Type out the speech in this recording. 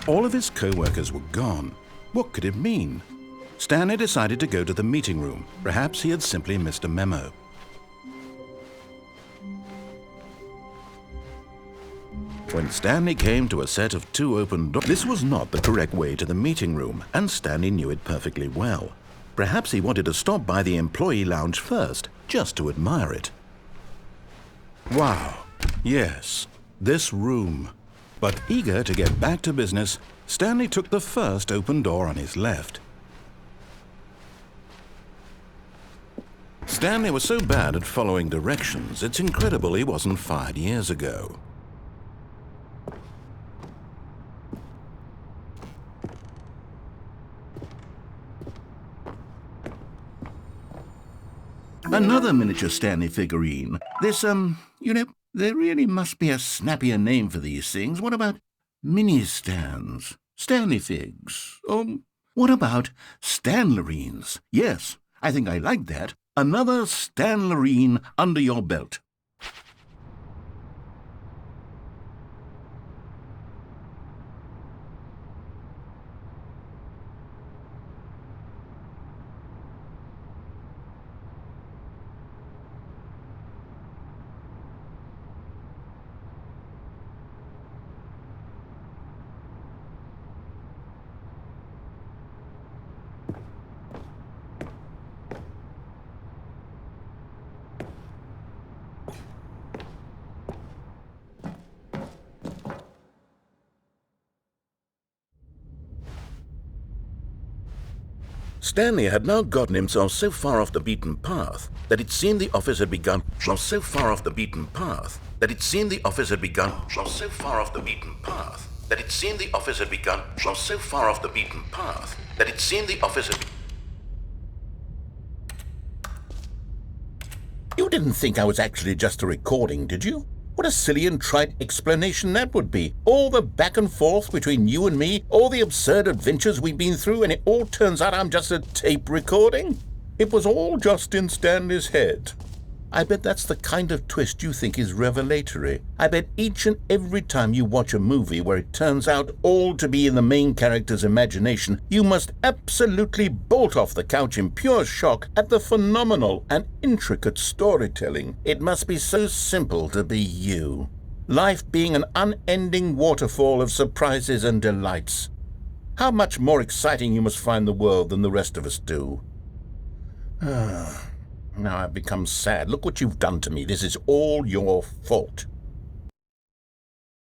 All of his co-workers were gone. What could it mean? Stanley decided to go to the meeting room. Perhaps he had simply missed a memo. When Stanley came to a set of 2 open doors, this was not the correct way to the meeting room, and Stanley knew it perfectly well. Perhaps he wanted to stop by the employee lounge first, just to admire it. Wow, yes, this room. But eager to get back to business, Stanley took the first open door on his left. Stanley was so bad at following directions, it's incredible he wasn't fired years ago. Another miniature Stanley figurine. This, there really must be a snappier name for these things. What about mini-stands? Stanley figs? What about Stanlerines? Yes, I think I like that. Another Stanlerine under your belt. Stanley had now gotten himself so far off the beaten path that it seemed the office had begun. So far off the beaten path that it seemed the office had begun. So far off the beaten path that it seemed the office had begun. So far off the beaten path that it seemed the office had. You didn't think I was actually just a recording, did you? What a silly and trite explanation that would be. All the back and forth between you and me, all the absurd adventures we've been through, and it all turns out I'm just a tape recording? It was all just in Stanley's head. I bet that's the kind of twist you think is revelatory. I bet each and every time you watch a movie where it turns out all to be in the main character's imagination, you must absolutely bolt off the couch in pure shock at the phenomenal and intricate storytelling. It must be so simple to be you. Life being an unending waterfall of surprises and delights. How much more exciting you must find the world than the rest of us do. Now I've become sad. Look what you've done to me. This is all your fault.